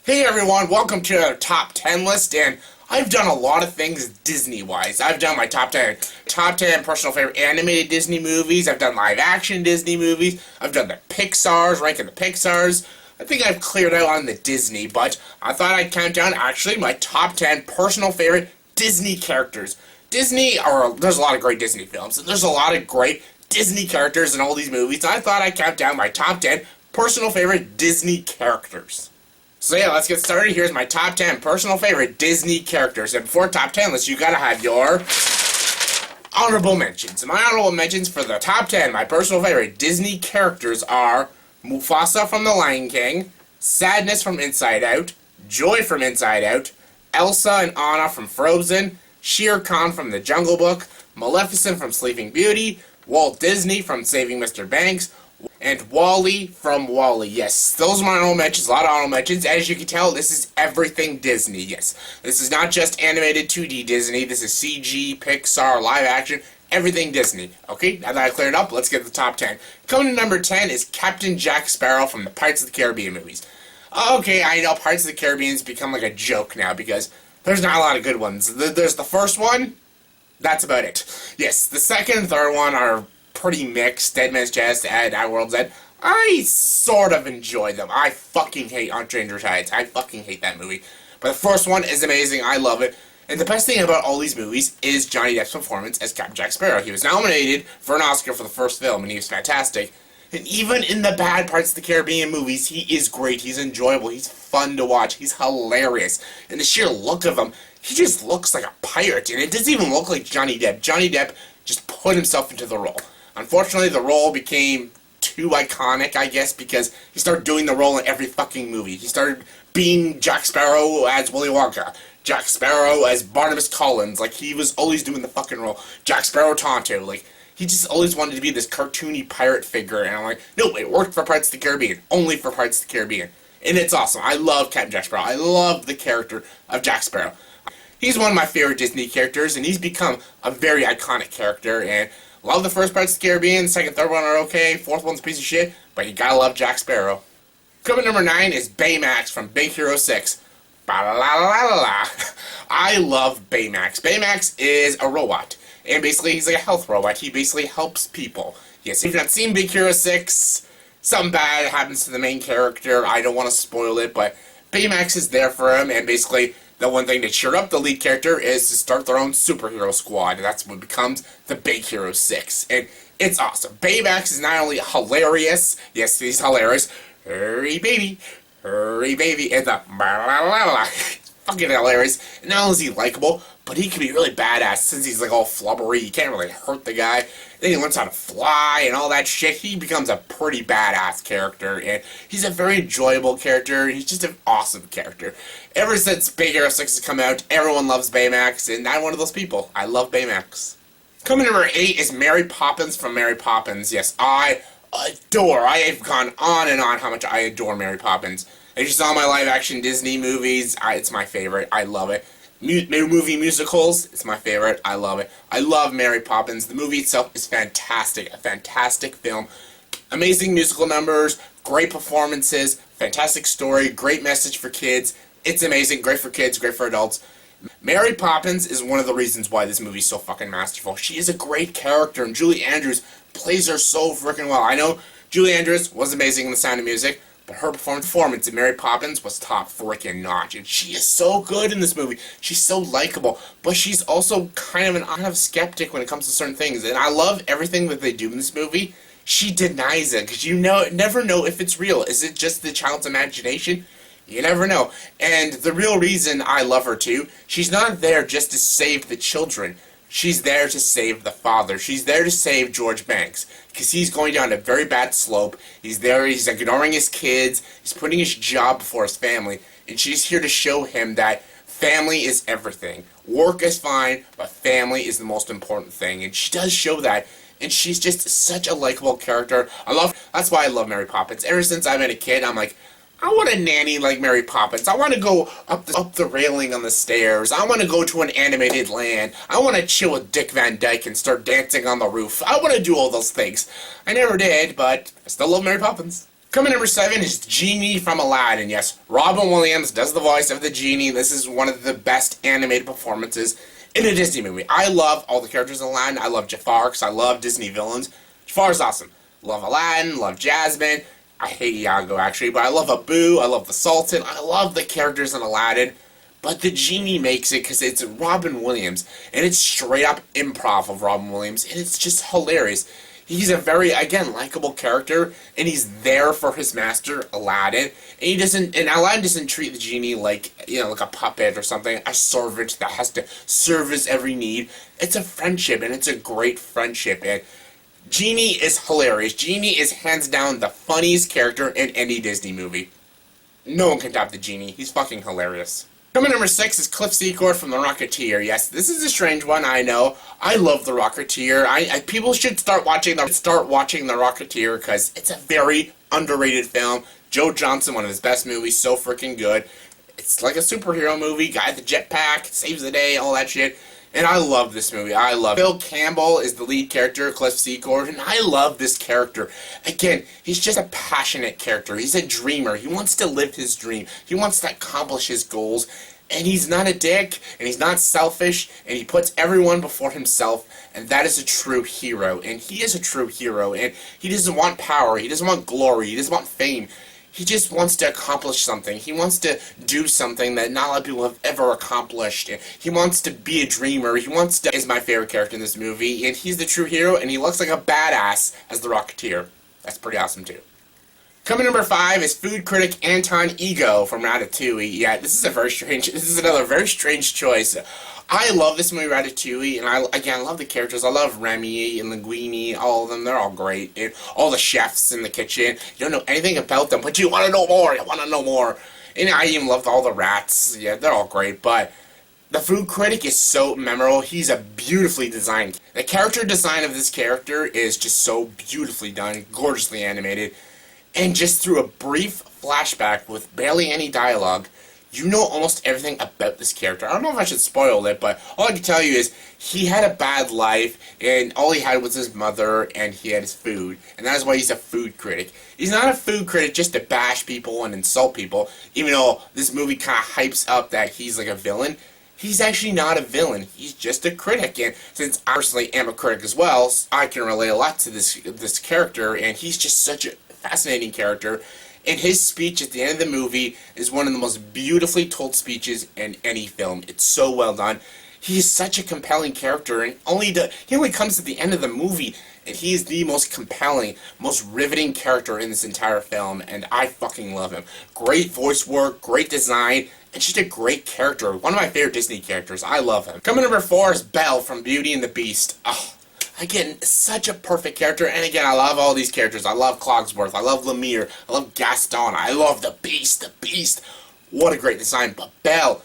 Hey everyone, welcome to our top 10 list, and I've done a lot of things Disney-wise. I've done my top 10 personal favorite animated Disney movies, I've done live-action Disney movies, I've done the Pixars, ranking the Pixars. I think I've cleared out on the Disney, but I thought I'd count down actually my top 10 personal favorite Disney characters. There's a lot of great Disney films, and there's a lot of great Disney characters in all these movies, so I thought I'd count down my top 10 personal favorite Disney characters. So yeah, let's get started. Here's my top 10 personal favorite Disney characters. And before top 10 list, you gotta have your honorable mentions. And my honorable mentions for the top 10, my personal favorite Disney characters are Mufasa from The Lion King, Sadness from Inside Out, Joy from Inside Out, Elsa and Anna from Frozen, Shere Khan from The Jungle Book, Maleficent from Sleeping Beauty, Walt Disney from Saving Mr. Banks, and Wally from Wally. Yes, those are my honorable mentions, a lot of honorable mentions. As you can tell, this is everything Disney, yes. This is not just animated 2D Disney, this is CG, Pixar, live action, everything Disney. Okay, now that I cleared it up, let's get to the top 10. Coming to number 10 is Captain Jack Sparrow from the Pirates of the Caribbean movies. Okay, I know Pirates of the Caribbean's become like a joke now because there's not a lot of good ones. There's the first one, that's about it. Yes, the second and third one are pretty mixed. Dead Man's Chest and At World's End. I sort of enjoy them. I fucking hate On Stranger Tides. I fucking hate that movie. But the first one is amazing. I love it. And the best thing about all these movies is Johnny Depp's performance as Captain Jack Sparrow. He was nominated for an Oscar for the first film, and he was fantastic. And even in the bad Parts of the Caribbean movies, he is great. He's enjoyable. He's fun to watch. He's hilarious. And the sheer look of him, he just looks like a pirate. And it doesn't even look like Johnny Depp. Johnny Depp just put himself into the role. Unfortunately, the role became too iconic, I guess, because he started doing the role in every fucking movie. He started being Jack Sparrow as Willy Wonka, Jack Sparrow as Barnabas Collins, like, he was always doing the fucking role. Jack Sparrow Tonto, like, he just always wanted to be this cartoony pirate figure, and I'm like, no, it worked for Pirates of the Caribbean, only for Pirates of the Caribbean. And it's awesome. I love Captain Jack Sparrow. I love the character of Jack Sparrow. He's one of my favorite Disney characters, and he's become a very iconic character, and love the first Pirates of the Caribbean, second, third one are okay, fourth one's a piece of shit, but you gotta love Jack Sparrow. Coming number 9 is Baymax from Big Hero 6. Ba-la-la-la-la-la. I love Baymax. Baymax is a robot, and basically he's like a health robot. He basically helps people. Yes, if you've not seen Big Hero 6, something bad happens to the main character. I don't want to spoil it, but Baymax is there for him, and basically the one thing to cheer up the lead character is to start their own superhero squad, and that's what becomes the Big Hero 6. And it's awesome. Baymax is not only hilarious, yes, he's hilarious, hurry baby, and the blah-blah-blah-blah, fucking hilarious. And not only is he likable, but he can be really badass since he's like all flubbery, you can't really hurt the guy. Then he learns how to fly and all that shit. He becomes a pretty badass character, and he's a very enjoyable character. He's just an awesome character. Ever since Big Hero 6 has come out, everyone loves Baymax, and I'm one of those people. I love Baymax. Coming number 8 is Mary Poppins from Mary Poppins. Yes, I have gone on and on how much I adore Mary Poppins. As you saw my live-action Disney movies, it's my favorite. I love it. Movie musicals, it's my favorite. I love it. I love Mary Poppins. The movie itself is fantastic. A fantastic film. Amazing musical numbers, great performances, fantastic story, great message for kids. It's amazing. Great for kids, great for adults. Mary Poppins is one of the reasons why this movie is so fucking masterful. She is a great character, and Julie Andrews plays her so freaking well. I know Julie Andrews was amazing in The Sound of Music, but her performance in Mary Poppins was top freaking notch. And she is so good in this movie. She's so likable. But she's also kind of a skeptic when it comes to certain things. And I love everything that they do in this movie. She denies it. Because never know if it's real. Is it just the child's imagination? You never know. And the real reason I love her too, she's not there just to save the children. She's there to save the father. She's there to save George Banks. Because he's going down a very bad slope. He's ignoring his kids. He's putting his job before his family. And she's here to show him that family is everything. Work is fine, but family is the most important thing. And she does show that. And she's just such a likable character. That's why I love Mary Poppins. Ever since I've been a kid, I'm like, I want a nanny like Mary Poppins. I want to go up the railing on the stairs. I want to go to an animated land. I want to chill with Dick Van Dyke and start dancing on the roof. I want to do all those things. I never did, but I still love Mary Poppins. Coming number 7 is Genie from Aladdin. Yes, Robin Williams does the voice of the Genie. This is one of the best animated performances in a Disney movie. I love all the characters in Aladdin. I love Jafar because I love Disney villains. Jafar's awesome. Love Aladdin, love Jasmine. I hate Iago actually, but I love Abu, I love the Sultan. I love the characters in Aladdin. But the Genie makes it because it's Robin Williams. And it's straight up improv of Robin Williams. And it's just hilarious. He's a very, again, likable character, and he's there for his master, Aladdin. And Aladdin doesn't treat the Genie like, like a puppet or something, a servant that has to service every need. It's a friendship, and it's a great friendship, and Genie is hilarious. Genie is hands down the funniest character in any Disney movie. No one can top the Genie. He's fucking hilarious. Coming number 6 is Cliff Secord from The Rocketeer. Yes, this is a strange one, I know. I love The Rocketeer. People should start watching The Rocketeer because it's a very underrated film. Joe Johnson, one of his best movies, so freaking good. It's like a superhero movie, guy with the jetpack, saves the day, all that shit. And I love this movie. I love it. Bill Campbell is the lead character, Cliff Secord, and I love this character. Again, he's just a passionate character. He's a dreamer. He wants to live his dream. He wants to accomplish his goals. And he's not a dick, and he's not selfish, and he puts everyone before himself, and that is a true hero. And he is a true hero, and he doesn't want power. He doesn't want glory. He doesn't want fame. He just wants to accomplish something. He wants to do something that not a lot of people have ever accomplished. He wants to be a dreamer. Is my favorite character in this movie, and he's the true hero, and he looks like a badass as the Rocketeer. That's pretty awesome, too. Coming number 5 is food critic Anton Ego from Ratatouille. Yeah, this is another very strange choice. I love this movie, Ratatouille, and I love the characters. I love Remy and Linguini, all of them. They're all great. And all the chefs in the kitchen. You don't know anything about them, but you want to know more. You want to know more. And I even loved all the rats. Yeah, they're all great, but the food critic is so memorable. He's a beautifully designed. The character design of this character is just so beautifully done, gorgeously animated. And just through a brief flashback with barely any dialogue, you know almost everything about this character. I don't know if I should spoil it, but all I can tell you is he had a bad life, and all he had was his mother, and he had his food. And that is why he's a food critic. He's not a food critic just to bash people and insult people, even though this movie kind of hypes up that he's like a villain. He's actually not a villain. He's just a critic, and since I personally am a critic as well, I can relate a lot to this character, and he's just such a fascinating character. And his speech at the end of the movie is one of the most beautifully told speeches in any film. It's so well done. He's such a compelling character, and he only comes at the end of the movie, and he's the most compelling, most riveting character in this entire film, and I fucking love him. Great voice work, great design, and just a great character. One of my favorite Disney characters. I love him. Coming number 4 is Belle from Beauty and the Beast. Oh, again, such a perfect character, and again, I love all these characters. I love Cogsworth, I love Lemire, I love Gaston, I love the Beast. What a great design, but Belle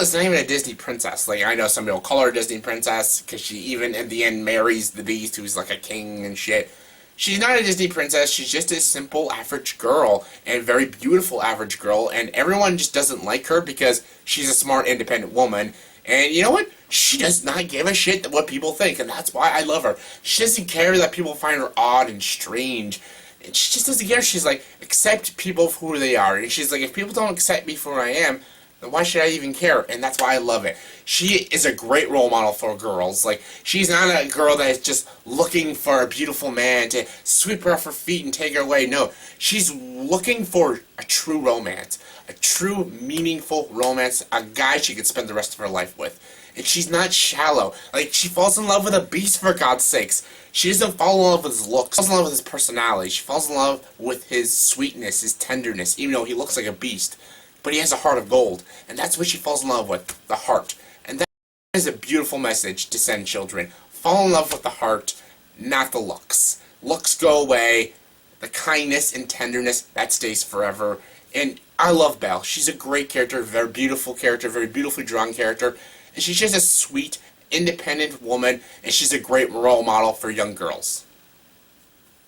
is not even a Disney princess. Like, I know some people call her a Disney princess, because she even, in the end, marries the Beast, who's like a king and shit. She's not a Disney princess, she's just a simple average girl, and very beautiful average girl, and everyone just doesn't like her because she's a smart, independent woman. And you know what? She does not give a shit what people think, and that's why I love her. She doesn't care that people find her odd and strange. And she just doesn't care. She's like, accept people for who they are. And she's like, if people don't accept me for who I am, then why should I even care? And that's why I love it. She is a great role model for girls. Like, she's not a girl that is just looking for a beautiful man to sweep her off her feet and take her away. No, she's looking for a true romance. A true, meaningful romance. A guy she could spend the rest of her life with. And she's not shallow. Like, she falls in love with a beast, for God's sakes. She doesn't fall in love with his looks. She falls in love with his personality. She falls in love with his sweetness, his tenderness, even though he looks like a beast. But he has a heart of gold. And that's what she falls in love with, the heart. And that is a beautiful message to send children. Fall in love with the heart, not the looks. Looks go away. The kindness and tenderness, that stays forever. And I love Belle. She's a great character, very beautiful character, very beautifully drawn character. And she's just a sweet, independent woman, and she's a great role model for young girls.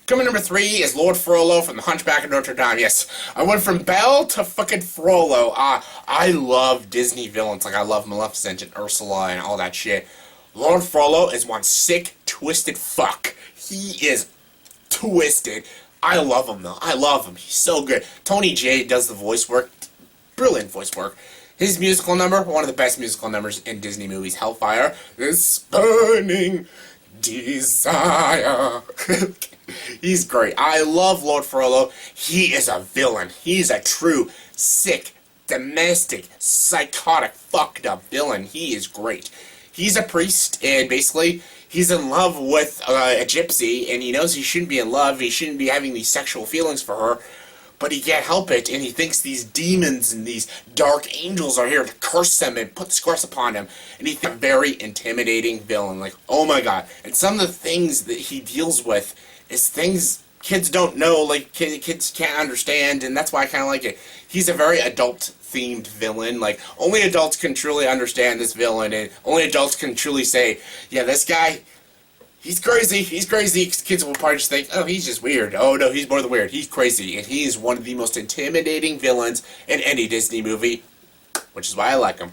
Coming number 3 is Lord Frollo from the Hunchback of Notre Dame. Yes, I went from Belle to fucking Frollo. I love Disney villains. Like, I love Maleficent and Ursula and all that shit. Lord Frollo is one sick, twisted fuck. He is twisted. I love him though. I love him. He's so good. Tony J does the voice work. Brilliant voice work. His musical number, one of the best musical numbers in Disney movies, Hellfire, is Burning Desire. He's great. I love Lord Frollo. He is a villain. He's a true, sick, domestic, psychotic, fucked up villain. He is great. He's a priest, and basically, he's in love with a gypsy, and he knows he shouldn't be in love. He shouldn't be having these sexual feelings for her, but he can't help it, and he thinks these demons and these dark angels are here to curse him and put this curse upon him. And he's a very intimidating villain. Like, oh my god. And some of the things that he deals with is things kids don't know, like kids can't understand, and that's why I kind of like it. He's a very adult-themed villain. Like, only adults can truly understand this villain, and only adults can truly say, yeah, this guy, he's crazy, he's crazy. Kids will probably just think, oh, he's just weird. Oh, no, he's more than weird. He's crazy, and he's one of the most intimidating villains in any Disney movie, which is why I like him.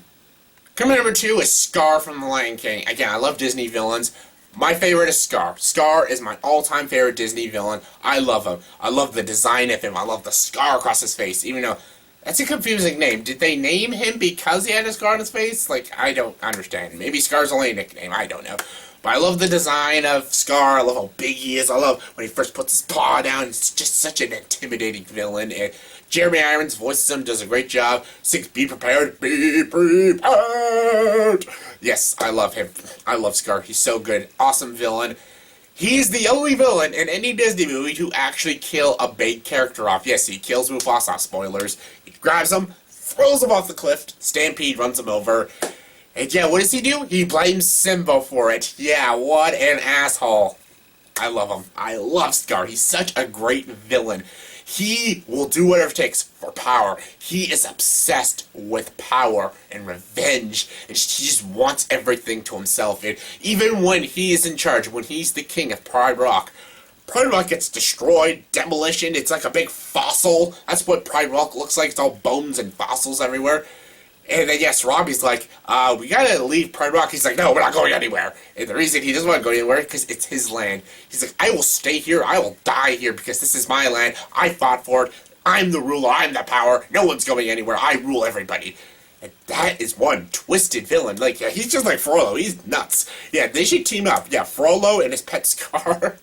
Coming number 2 is Scar from The Lion King. Again, I love Disney villains. My favorite is Scar. Scar is my all-time favorite Disney villain. I love him. I love the design of him. I love the scar across his face, even though that's a confusing name. Did they name him because he had a scar on his face? Like, I don't understand. Maybe Scar's only a nickname. I don't know. But I love the design of Scar. I love how big he is. I love when he first puts his paw down. It's just such an intimidating villain. And Jeremy Irons voices him, does a great job. Sings, be prepared, be prepared. Yes, I love him. I love Scar. He's so good. Awesome villain. He's the only villain in any Disney movie to actually kill a big character off. Yes, he kills Mufasa. Spoilers. He grabs him, throws him off the cliff. Stampede runs him over. And yeah, what does he do? He blames Simba for it. Yeah, what an asshole. I love him. I love Scar. He's such a great villain. He will do whatever it takes for power. He is obsessed with power and revenge. And he just wants everything to himself. And even when he is in charge, when he's the king of Pride Rock gets destroyed, demolition. It's like a big fossil. That's what Pride Rock looks like. It's all bones and fossils everywhere. And then, yes, Robbie's like, we gotta leave Pride Rock. He's like, no, we're not going anywhere. And the reason he doesn't want to go anywhere is because it's his land. He's like, I will stay here. I will die here because this is my land. I fought for it. I'm the ruler. I'm the power. No one's going anywhere. I rule everybody. And that is one twisted villain. Like, yeah, he's just like Frollo. He's nuts. Yeah, they should team up. Yeah, Frollo and his pet Scar.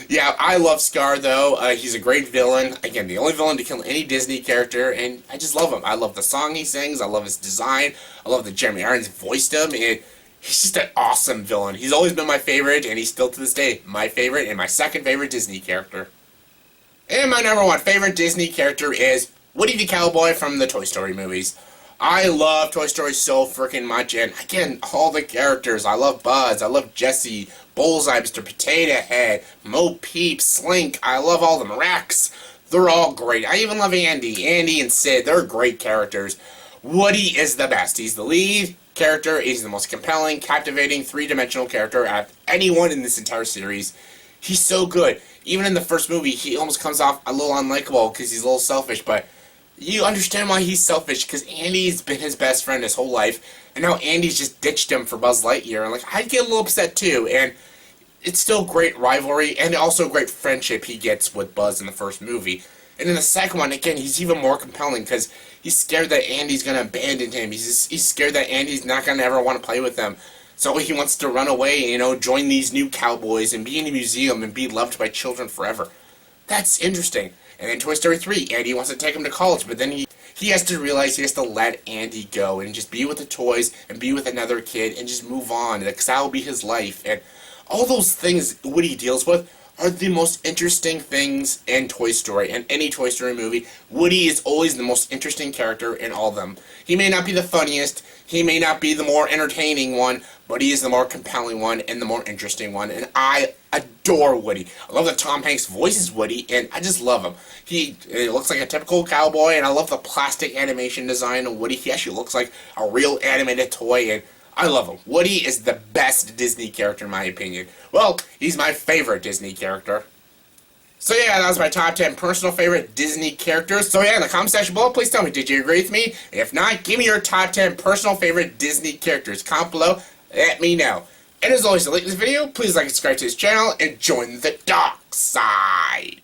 Yeah, I love Scar, though. He's a great villain. Again, the only villain to kill any Disney character, and I just love him. I love the song he sings. I love his design. I love that Jeremy Irons voiced him, and he's just an awesome villain. He's always been my favorite, and he's still to this day my favorite and my second favorite Disney character. And my number 1 favorite Disney character is Woody the Cowboy from the Toy Story movies. I love Toy Story so freaking much, and again, all the characters. I love Buzz, I love Jessie, Bullseye, Mr. Potato Head, Mo Peep, Slink. I love all them. Rex. They're all great. I even love Andy. Andy and Sid, they're great characters. Woody is the best. He's the lead character. He's the most compelling, captivating, three-dimensional character out of anyone in this entire series. He's so good. Even in the first movie, he almost comes off a little unlikable because he's a little selfish, but you understand why he's selfish, because Andy's been his best friend his whole life, and now Andy's just ditched him for Buzz Lightyear, and like, I'd get a little upset too, and it's still great rivalry, and also great friendship he gets with Buzz in the first movie. And in the second one, again, he's even more compelling, because he's scared that Andy's going to abandon him, he's scared that Andy's not going to ever want to play with them, so he wants to run away, you know, join these new cowboys, and be in a museum, and be loved by children forever. That's interesting. And then Toy Story 3, Andy wants to take him to college, but then he has to realize he has to let Andy go and just be with the toys and be with another kid and just move on, because that will be his life. And all those things Woody deals with are the most interesting things in Toy Story. In any Toy Story movie, Woody is always the most interesting character in all of them. He may not be the funniest, he may not be the more entertaining one, but he is the more compelling one and the more interesting one, and I adore Woody. I love that Tom Hanks voices Woody, and I just love him. He looks like a typical cowboy, and I love the plastic animation design of Woody. He actually looks like a real animated toy, and I love him. Woody is the best Disney character in my opinion. Well, he's my favorite Disney character. So yeah, that was my top 10 personal favorite Disney characters. So yeah, in the comment section below, please tell me, did you agree with me? If not, give me your top 10 personal favorite Disney characters. Comment below, let me know. And as always, to like this video, please like and subscribe to this channel, and join the docs. side.